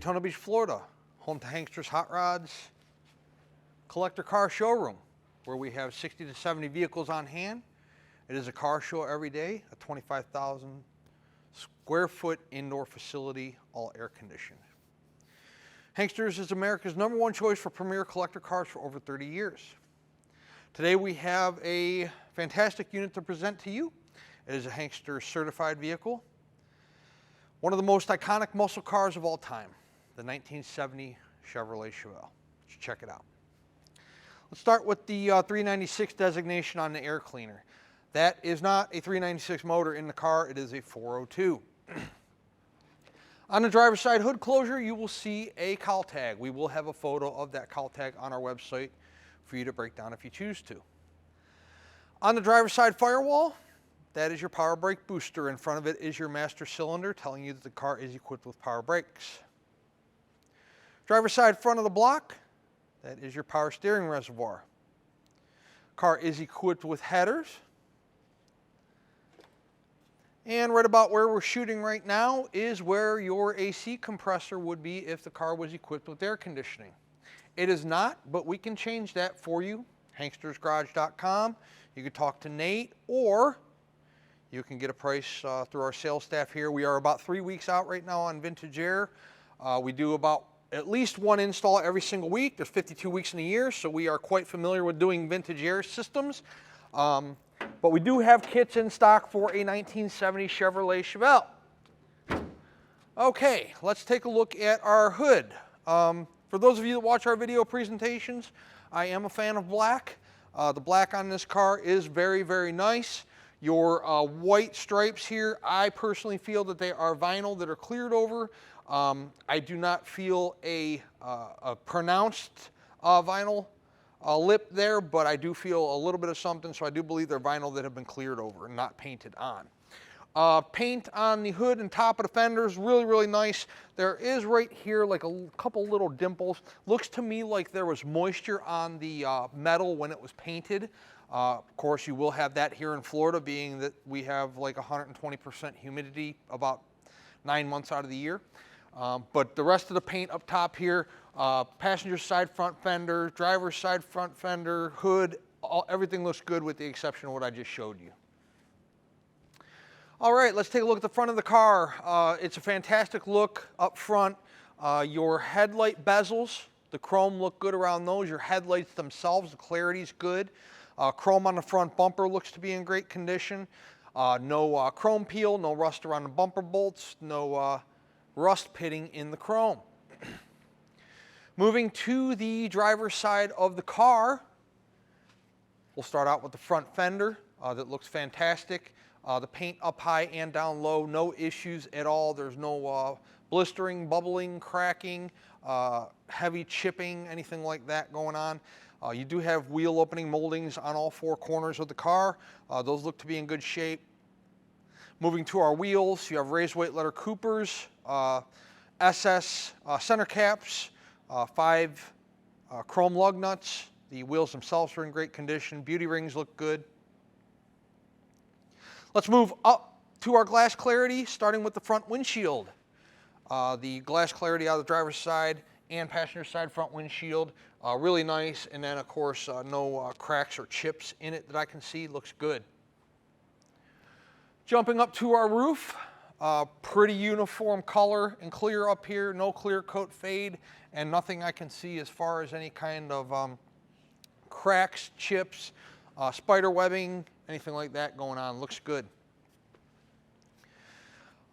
Daytona Beach, Florida, home to Hanksters Hot Rods collector car showroom, where we have 60 to 70 vehicles on hand. It is a car show every day, a 25,000 square foot indoor facility, all air conditioned. Hanksters is America's #1 choice for premier collector cars for over 30 years. Today we have a fantastic unit to present to you. It is a Hanksters certified vehicle. One of the most iconic muscle cars of all time, the 1970 Chevrolet Chevelle. Let's check it out. Let's start with the 396 designation on the air cleaner. That is not a 396 motor in the car, it is a 402. On the driver's side hood closure, you will see a cowl tag. We will have a photo of that cowl tag on our website for you to break down if you choose to. On the driver's side firewall, that is your power brake booster. In front of it is your master cylinder telling you that the car is equipped with power brakes. Driver's side front of the block, that is your power steering reservoir. Car is equipped with headers. And right about where we're shooting right now is where your AC compressor would be if the car was equipped with air conditioning. It is not, but we can change that for you. Hankstersgarage.com. You can talk to Nate, or you can get a price through our sales staff here. We are about 3 weeks out right now on Vintage Air. We do about at least one install every single week. There's 52 weeks in a year, so we are quite familiar with doing Vintage Air systems. But we do have kits in stock for a 1970 Chevrolet Chevelle. Okay, let's take a look at our hood. For those of you that watch our video presentations, I am a fan of black. The black on this car is very, very nice. Your white stripes here, I personally feel that they are vinyl that are cleared over. I do not feel a pronounced vinyl lip there, but I do feel a little bit of something, so I do believe they're vinyl that have been cleared over and not painted on. Paint on the hood and top of the fenders, really, really nice. There is right here like a couple little dimples. Looks to me like there was moisture on the metal when it was painted. Of course, you will have that here in Florida, being that we have like 120% humidity about 9 months out of the year. But the rest of the paint up top here, passenger side front fender, driver's side front fender, hood, everything looks good with the exception of what I just showed you. All right, let's take a look at the front of the car. It's a fantastic look up front. Your headlight bezels, the chrome look good around those. Your headlights themselves, the clarity's good. Chrome on the front bumper looks to be in great condition. No chrome peel, no rust around the bumper bolts, no rust pitting in the chrome. Moving to the driver's side of the car, we'll start out with the front fender that looks fantastic. The paint up high and down low, no issues at all. There's no blistering, bubbling, cracking, heavy chipping, anything like that going on. You do have wheel opening moldings on all 4 corners of the car. Those look to be in good shape. Moving to our wheels, you have raised weight letter Coopers, SS center caps, 5 chrome lug nuts. The wheels themselves are in great condition. Beauty rings look good. Let's move up to our glass clarity, starting with the front windshield. The glass clarity out of the driver's side and passenger side front windshield, really nice. And then, of course, no cracks or chips in it that I can see. Looks good. Jumping up to our roof, pretty uniform color and clear up here. No clear coat fade, and nothing I can see as far as any kind of cracks, chips, spider webbing, anything like that going on. Looks good.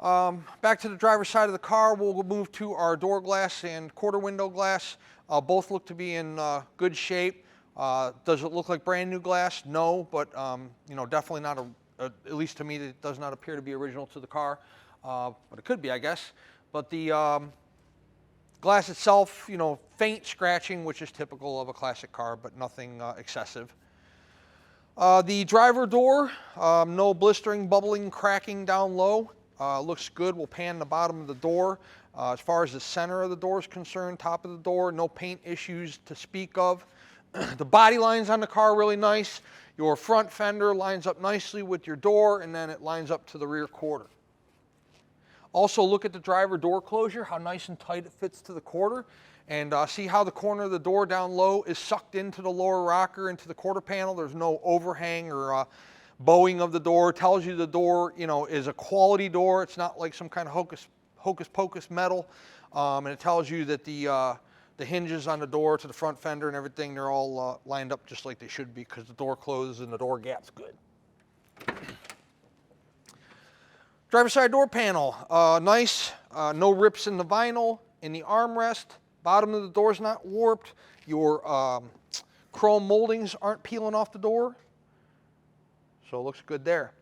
Back to the driver's side of the car, we'll move to our door glass and quarter window glass. Both look to be in good shape. Does it look like brand new glass? No, but you know, definitely not at least to me, it does not appear to be original to the car, but it could be, I guess. But the glass itself, you know, faint scratching, which is typical of a classic car, but nothing excessive. The driver door, no blistering, bubbling, cracking down low. Looks good. We'll pan the bottom of the door. As far as the center of the door is concerned, top of the door, no paint issues to speak of. The body lines on the car really nice. Your front fender lines up nicely with your door, and then it lines up to the rear quarter. Also look at the driver door closure, how nice and tight it fits to the quarter. And see how the corner of the door down low is sucked into the lower rocker, into the quarter panel. There's no overhang or bowing of the door. It tells you the door, you know, is a quality door. It's not like some kind of hocus pocus metal. And it tells you that the hinges on the door to the front fender and everything, they're all lined up just like they should be, because the door closes and the door gap's good. Driver's side door panel, nice, no rips in the vinyl, in the armrest. Bottom of the door is not warped. Your chrome moldings aren't peeling off the door. So it looks good there.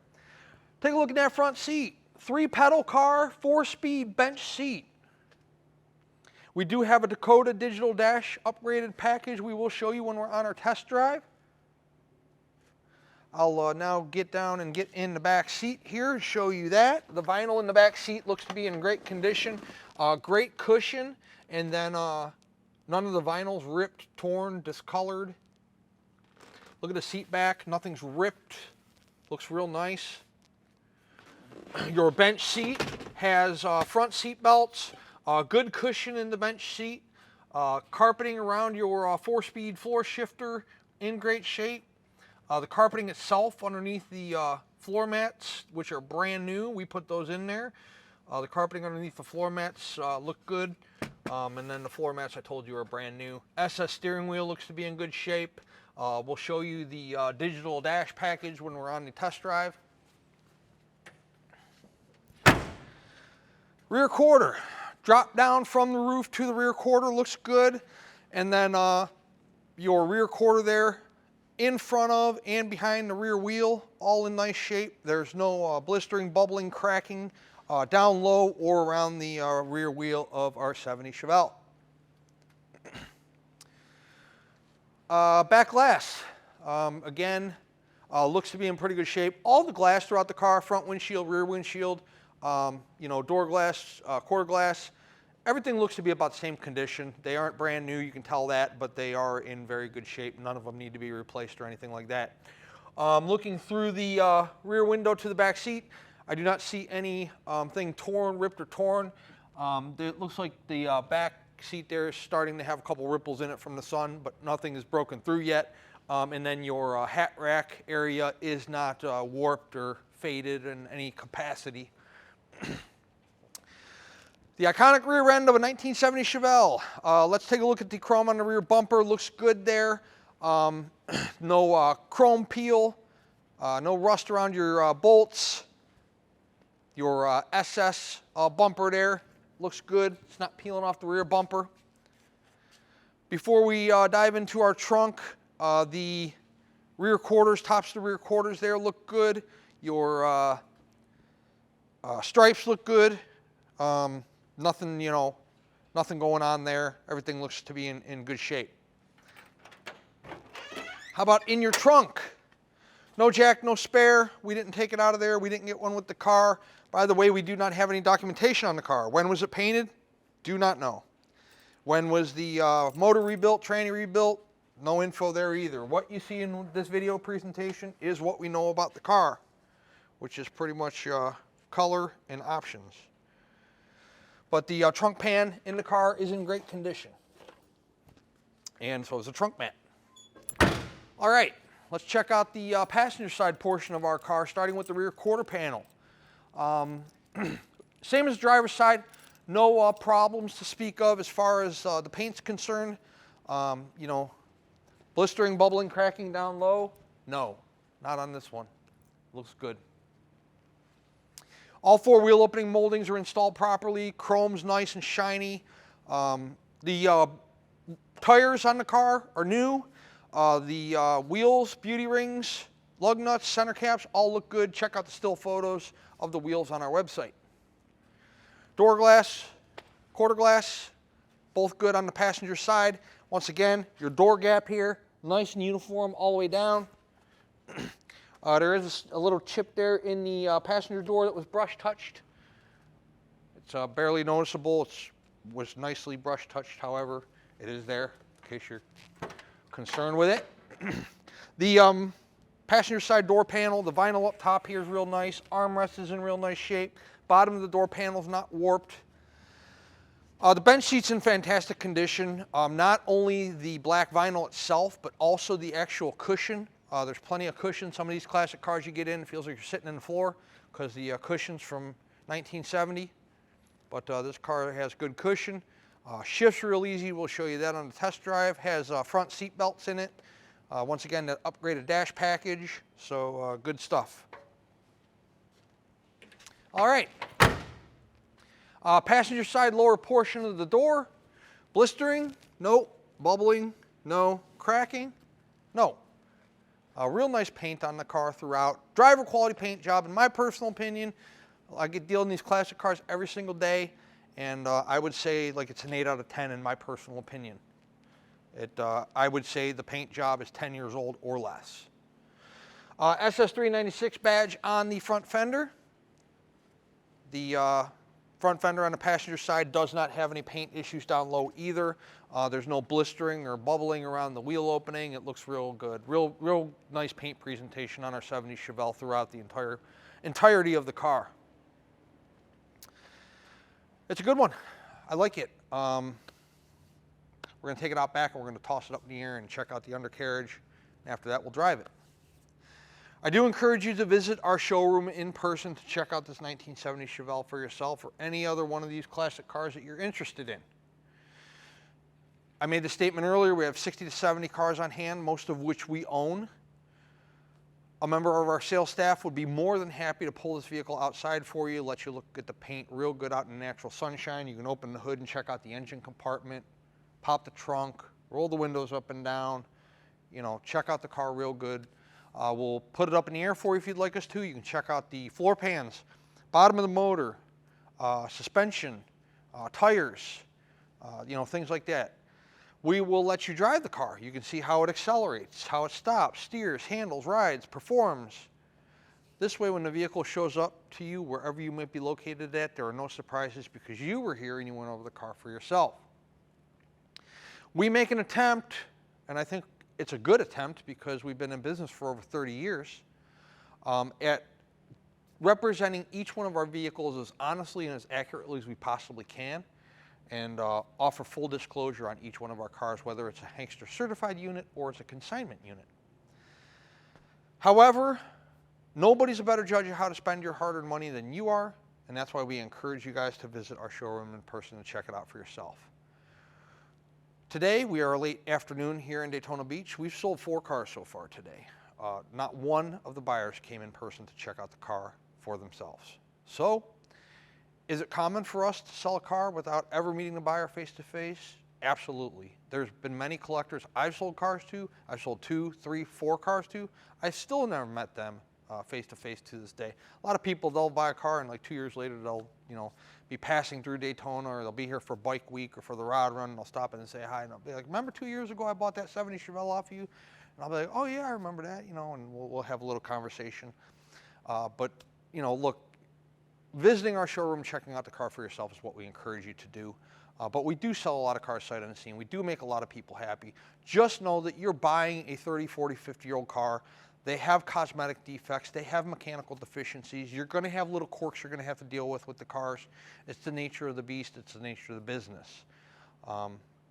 Take a look at that front seat. 3-pedal car, 4-speed bench seat. We do have a Dakota digital dash upgraded package we will show you when we're on our test drive. I'll now get down and get in the back seat here and show you that. The vinyl in the back seat looks to be in great condition. Great cushion, and then none of the vinyl's ripped, torn, discolored. Look at the seat back, nothing's ripped. Looks real nice. Your bench seat has front seat belts, good cushion in the bench seat, carpeting around your 4-speed floor shifter in great shape. The carpeting itself underneath the floor mats, which are brand new, we put those in there. The carpeting underneath the floor mats look good. And then the floor mats I told you are brand new. SS steering wheel looks to be in good shape. We'll show you the digital dash package when we're on the test drive. Rear quarter. Drop down from the roof to the rear quarter, looks good. And then your rear quarter there, in front of and behind the rear wheel, all in nice shape. There's no blistering, bubbling, cracking down low or around the rear wheel of our 70 Chevelle. Back glass, again, looks to be in pretty good shape. All the glass throughout the car, front windshield, rear windshield, you know, door glass, quarter glass, everything looks to be about the same condition. They aren't brand new, you can tell that, but they are in very good shape. None of them need to be replaced or anything like that. Looking through the rear window to the back seat, I do not see anything torn, ripped, or torn. It looks like the back seat there is starting to have a couple ripples in it from the sun, but nothing is broken through yet. And then your hat rack area is not warped or faded in any capacity. The iconic rear end of a 1970 Chevelle. Let's take a look at the chrome on the rear bumper. Looks good there. No chrome peel, no rust around your bolts. Your SS bumper there looks good. It's not peeling off the rear bumper. Before we dive into our trunk, the rear quarters, tops of the rear quarters there look good. Your stripes look good. Nothing, you know, nothing going on there. Everything looks to be in good shape. How about in your trunk? No jack, no spare. We didn't take it out of there. We didn't get one with the car. By the way, we do not have any documentation on the car. When was it painted? Do not know. When was the motor rebuilt, tranny rebuilt? No info there either. What you see in this video presentation is what we know about the car, which is pretty much color and options. But the trunk pan in the car is in great condition. And so is the trunk mat. All right, let's check out the passenger side portion of our car, starting with the rear quarter panel. Same as the driver's side, no problems to speak of as far as the paint's concerned. You know, blistering, bubbling, cracking down low? No, not on this one. Looks good. All 4 wheel opening moldings are installed properly. Chrome's nice and shiny. The tires on the car are new. The wheels, beauty rings, lug nuts, center caps, all look good. Check out the still photos of the wheels on our website. Door glass, quarter glass, both good on the passenger side. Once again, your door gap here, nice and uniform all the way down. There is a little chip there in the passenger door that was brush touched. It's barely noticeable. It was nicely brush touched, however, it is there in case you're concerned with it. The Passenger side door panel, the vinyl up top here is real nice. Armrest is in real nice shape. Bottom of the door panel is not warped. The bench seat's in fantastic condition. Not only the black vinyl itself, but also the actual cushion. There's plenty of cushion. Some of these classic cars you get in, it feels like you're sitting in the floor because the cushion's from 1970. But this car has good cushion. Shifts real easy. We'll show you that on the test drive. Has front seat belts in it. Once again, that upgraded dash package. So good stuff. All right. Passenger side lower portion of the door. Blistering? No. Bubbling? No. Cracking? No. Real nice paint on the car throughout. Driver quality paint job, in my personal opinion. I get dealing in these classic cars every single day, and I would say like it's an 8 out of 10 in my personal opinion. I would say the paint job is 10 years old or less. SS396 badge on the front fender. The front fender on the passenger side does not have any paint issues down low either. There's no blistering or bubbling around the wheel opening. It looks real good. Real nice paint presentation on our 70 Chevelle throughout the entirety of the car. It's a good one. I like it. We're going to take it out back and we're going to toss it up in the air and check out the undercarriage. And after that, we'll drive it. I do encourage you to visit our showroom in person to check out this 1970 Chevelle for yourself or any other one of these classic cars that you're interested in. I made the statement earlier, we have 60 to 70 cars on hand, most of which we own. A member of our sales staff would be more than happy to pull this vehicle outside for you, let you look at the paint real good out in natural sunshine. You can open the hood and check out the engine compartment, pop the trunk, roll the windows up and down, you know, check out the car real good. We'll put it up in the air for you if you'd like us to. You can check out the floor pans, bottom of the motor, suspension, tires, you know, things like that. We will let you drive the car. You can see how it accelerates, how it stops, steers, handles, rides, performs. This way, when the vehicle shows up to you, wherever you might be located at, there are no surprises because you were here and you went over the car for yourself. We make an attempt, and I think it's a good attempt because we've been in business for over 30 years, at representing each one of our vehicles as honestly and as accurately as we possibly can, and offer full disclosure on each one of our cars, whether it's a Hankster certified unit or it's a consignment unit. However, nobody's a better judge of how to spend your hard-earned money than you are, and that's why we encourage you guys to visit our showroom in person and check it out for yourself. Today, we are late afternoon here in Daytona Beach. We've sold 4 cars so far today. Not one of the buyers came in person to check out the car for themselves. So, is it common for us to sell a car without ever meeting the buyer face-to-face? Absolutely. There's been many collectors I've sold cars to. I've sold 2, 3, 4 cars to. I still never met them face-to-face to this day. A lot of people, they'll buy a car and like 2 years later, they'll, you know, be passing through Daytona, or they'll be here for Bike Week or for the Rod Run, and they'll stop in and say hi, and I'll be like, remember 2 years ago I bought that 70 Chevelle off of you? And I'll be like, oh yeah, I remember that, you know, and we'll have a little conversation. But, you know, look, visiting our showroom, checking out the car for yourself is what we encourage you to do. But we do sell a lot of cars sight unseen. We do make a lot of people happy. Just know that you're buying a 30, 40, 50-year-old car. They have cosmetic defects. They have mechanical deficiencies. You're going to have little quirks you're going to have to deal with the cars. It's the nature of the beast. It's the nature of the business.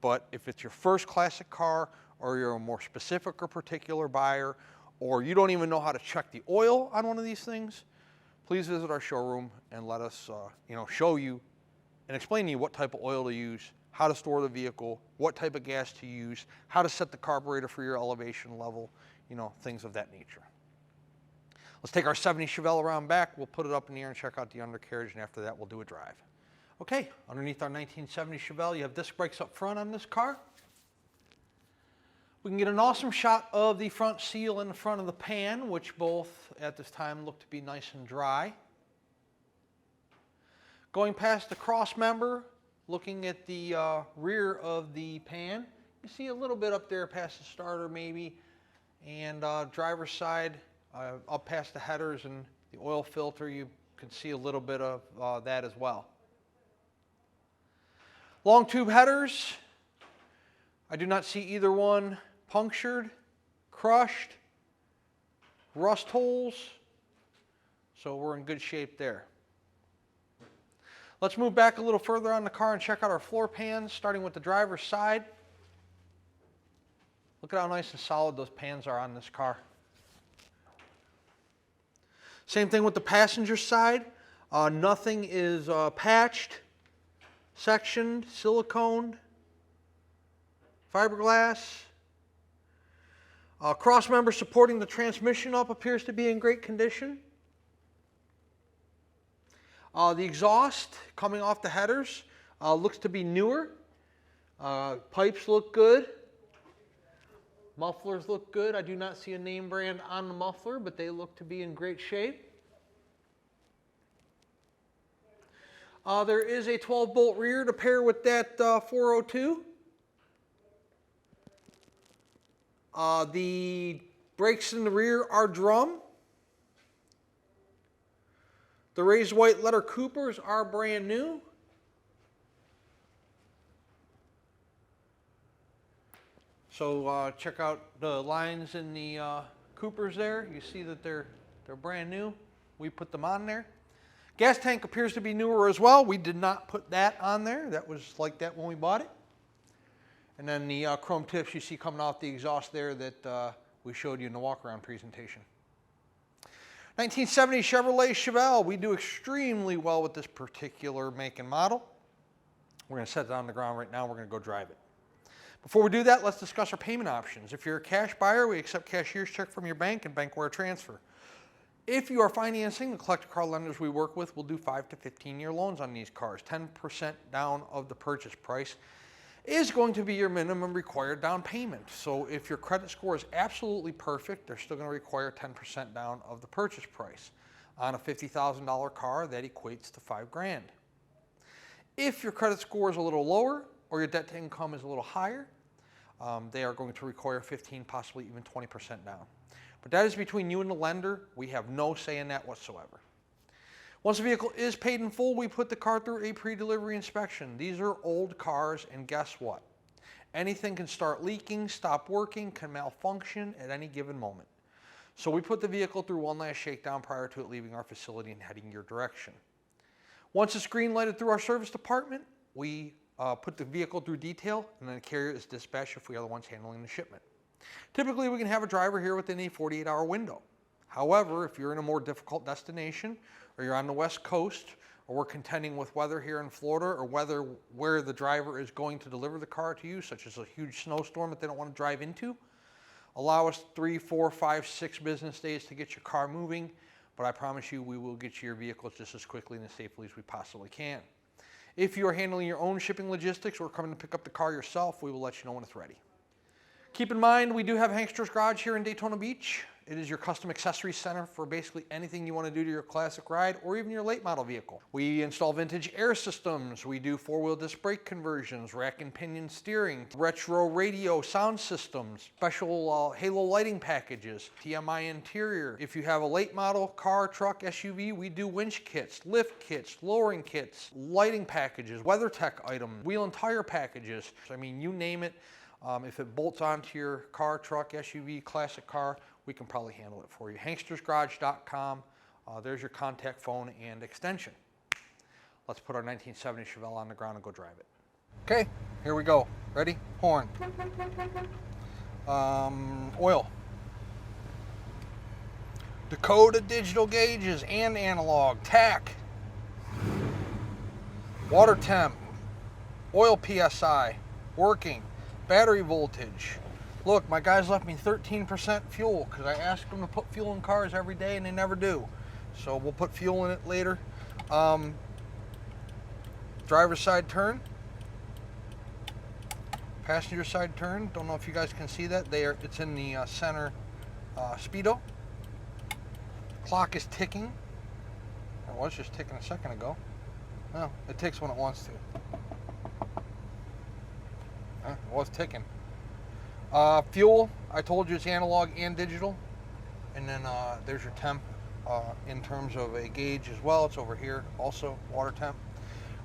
But if it's your first classic car, or you're a more specific or particular buyer, or you don't even know how to check the oil on one of these things, please visit our showroom and let us you know, show you and explain to you what type of oil to use, how to store the vehicle, what type of gas to use, how to set the carburetor for your elevation level, you know, things of that nature. Let's take our 70 Chevelle around back. We'll put it up in the air and check out the undercarriage, and after that, we'll do a drive. Okay, underneath our 1970 Chevelle, you have disc brakes up front on this car. We can get an awesome shot of the front seal in the front of the pan, which both at this time look to be nice and dry. Going past the cross member, looking at the rear of the pan, you see a little bit up there past the starter maybe, and driver's side up past the headers and the oil filter, you can see a little bit of that as well. Long tube headers, I do not see either one punctured, crushed, rust holes, so we're in good shape there. Let's move back a little further on the car and check out our floor pans, starting with the driver's side. Look at how nice and solid those pans are on this car. Same thing with the passenger side. Nothing is patched, sectioned, siliconed, fiberglass. Cross member supporting the transmission up appears to be in great condition. The exhaust coming off the headers looks to be newer. Pipes look good. Mufflers look good. I do not see a name brand on the muffler, but they look to be in great shape. There is a 12-bolt rear to pair with that 402. The brakes in the rear are drum. The raised white letter Coopers are brand new. So check out the lines in the Coopers there. You see that they're brand new. We put them on there. Gas tank appears to be newer as well. We did not put that on there. That was like that when we bought it. And then the chrome tips you see coming off the exhaust there that we showed you in the walk-around presentation. 1970 Chevrolet Chevelle. We do extremely well with this particular make and model. We're going to set it on the ground right now. We're going to go drive it. Before we do that, let's discuss our payment options. If you're a cash buyer, we accept cashier's check from your bank and bank wire transfer. If you are financing, the collector car lenders we work with will do 5 to 15-year loans on these cars. 10% down of the purchase price is going to be your minimum required down payment. So if your credit score is absolutely perfect, they're still going to require 10% down of the purchase price. On a $50,000 car, that equates to $5,000. If your credit score is a little lower or your debt to income is a little higher, they are going to require 15, possibly even 20% down. But that is between you and the lender. We have no say in that whatsoever. Once the vehicle is paid in full, we put the car through a pre-delivery inspection. These are old cars, and guess what? Anything can start leaking, stop working, can malfunction at any given moment. So we put the vehicle through one last shakedown prior to it leaving our facility and heading your direction. Once it's green lighted through our service department, we put the vehicle through detail, and then the carrier is dispatched if we are the ones handling the shipment. Typically, we can have a driver here within a 48-hour window. However, if you're in a more difficult destination, or you're on the West Coast, or we're contending with weather here in Florida, or weather where the driver is going to deliver the car to you, such as a huge snowstorm that they don't want to drive into, allow us 3, 4, 5, 6 business days to get your car moving, but I promise you we will get you your vehicles just as quickly and as safely as we possibly can. If you are handling your own shipping logistics or coming to pick up the car yourself, we will let you know when it's ready. Keep in mind, we do have Hanksters Garage here in Daytona Beach. It is your custom accessory center for basically anything you want to do to your classic ride or even your late model vehicle. We install vintage air systems. We do 4-wheel disc brake conversions, rack and pinion steering, retro radio sound systems, special halo lighting packages, TMI interior. If you have a late model car, truck, SUV, we do winch kits, lift kits, lowering kits, lighting packages, WeatherTech items, wheel and tire packages. I mean, you name it. If it bolts onto your car, truck, SUV, classic car, we can probably handle it for you. Hankstersgarage.com. There's your contact phone and extension. Let's put our 1970 Chevelle on the ground and go drive it. Okay, here we go. Ready? Horn. Oil. Dakota digital gauges and analog. Tack. Water temp. Oil PSI. Working. Battery voltage. Look, my guys left me 13% fuel because I asked them to put fuel in cars every day and they never do. So we'll put fuel in it later. Driver's side turn. Passenger side turn. Don't know if you guys can see that. It's in the center speedo. Clock is ticking. It was just ticking a second ago. Well, it ticks when it wants to. It was ticking. Fuel, I told you it's analog and digital. And then there's your temp in terms of a gauge as well. It's over here also, water temp.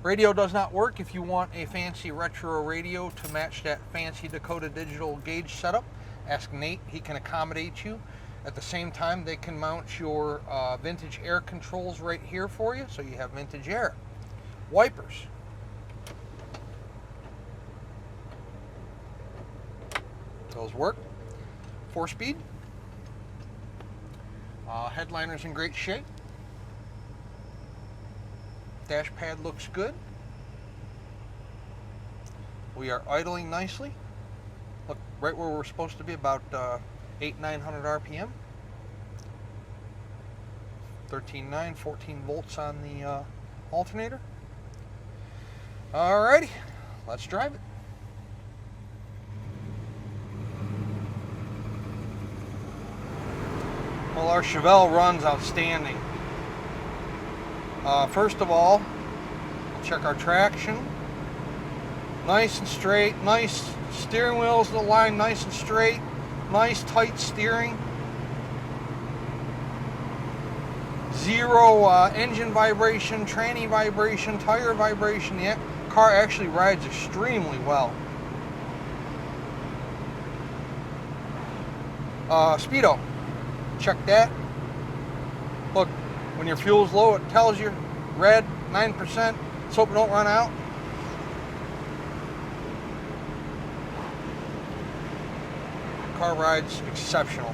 Radio does not work. If you want a fancy retro radio to match that fancy Dakota digital gauge setup, ask Nate. He can accommodate you. At the same time, they can mount your vintage air controls right here for you, so you have vintage air. Wipers. Those work. 4-speed. Headliner's in great shape. Dash pad looks good. We are idling nicely. Look, right where we're supposed to be, about 800-900 RPM. 13.9, 14 volts on the alternator. Alrighty, let's drive it. Well, our Chevelle runs outstanding. First of all, we'll check our traction. Nice and straight, nice steering wheels in the line, nice and straight, nice tight steering. Zero engine vibration, tranny vibration, tire vibration. The car actually rides extremely well. Speedo, check that. Look, when your fuel's low, it tells you red, 9%. Let's hope it don't run out. Car rides exceptional.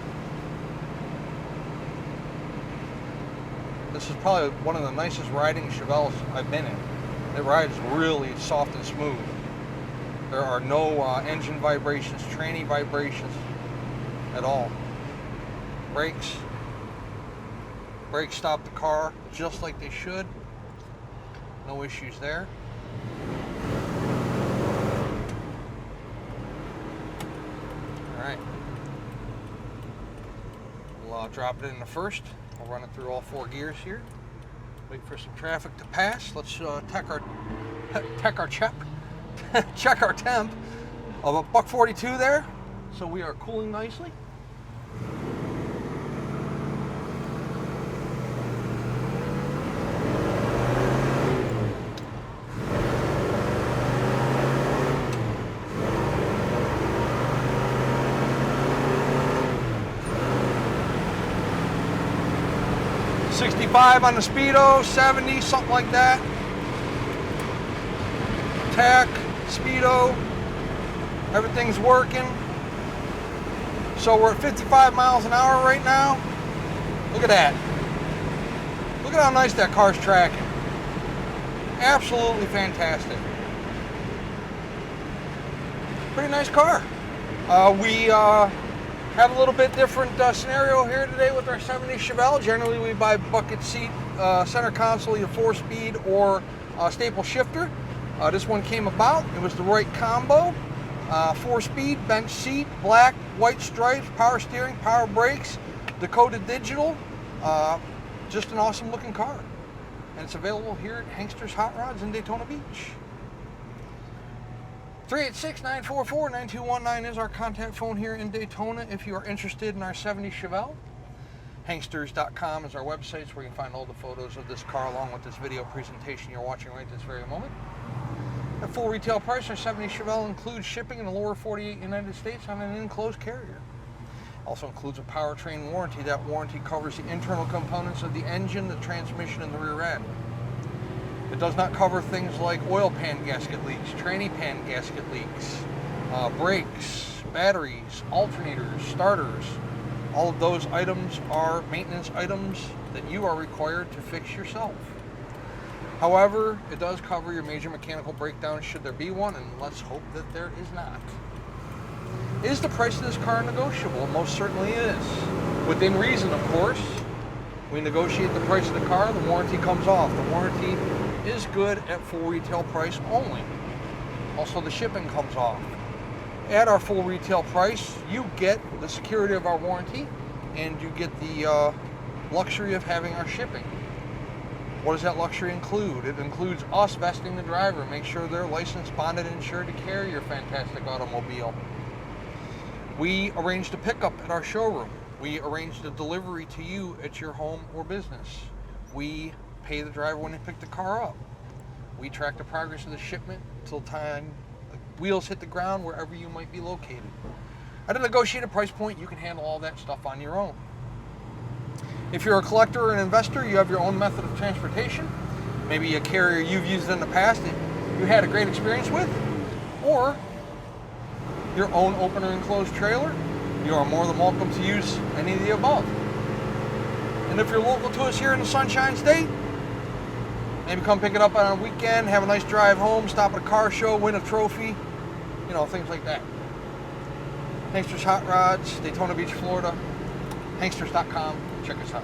This is probably one of the nicest riding Chevelles I've been in. It rides really soft and smooth. There are no engine vibrations, tranny vibrations at all. Brakes stop the car just like they should. No issues there. All right. We'll drop it in the first. I'll run it through all 4 gears here. Wait for some traffic to pass. Let's check our temp of a $142 there. So we are cooling nicely. $65 on the Speedo, 70, something like that. Tach, Speedo, everything's working. So we're at 55 miles an hour right now. Look at that. Look at how nice that car's tracking. Absolutely fantastic. Pretty nice car. We have a little bit different scenario here today with our 70 Chevelle. Generally we buy bucket seat, center console, either 4-speed or staple shifter. This one came about. It was the right combo. 4-speed, bench seat, black, white stripes, power steering, power brakes, decoded digital. Just an awesome looking car. And it's available here at Hanksters Hot Rods in Daytona Beach. 386-944-9219 is our contact phone here in Daytona if you are interested in our 70 Chevelle. Hanksters.com is our website where you can find all the photos of this car along with this video presentation you're watching right this very moment. At full retail price, our 70 Chevelle includes shipping in the lower 48 United States on an enclosed carrier. Also includes a powertrain warranty. That warranty covers the internal components of the engine, the transmission, and the rear end. It does not cover things like oil pan gasket leaks, tranny pan gasket leaks, brakes, batteries, alternators, starters. All of those items are maintenance items that you are required to fix yourself. However, it does cover your major mechanical breakdown should there be one, and let's hope that there is not. Is the price of this car negotiable? Most certainly is. Within reason, of course. We negotiate the price of the car, the warranty comes off. The warranty is good at full retail price only. Also, the shipping comes off. At our full retail price, you get the security of our warranty and you get the luxury of having our shipping. What does that luxury include? It includes us vesting the driver, make sure they're licensed, bonded, and insured to carry your fantastic automobile. We arranged a pickup at our showroom. We arranged a delivery to you at your home or business. We pay the driver when they pick the car up. We track the progress of the shipment till time the wheels hit the ground wherever you might be located. At a negotiated price point, you can handle all that stuff on your own. If you're a collector or an investor, you have your own method of transportation, maybe a carrier you've used in the past that you had a great experience with, or your own open or enclosed trailer, you are more than welcome to use any of the above. And if you're local to us here in the Sunshine State, maybe come pick it up on a weekend, have a nice drive home, stop at a car show, win a trophy, you know, things like that. Hanksters Hot Rods, Daytona Beach, Florida. Hanksters.com. Check us out.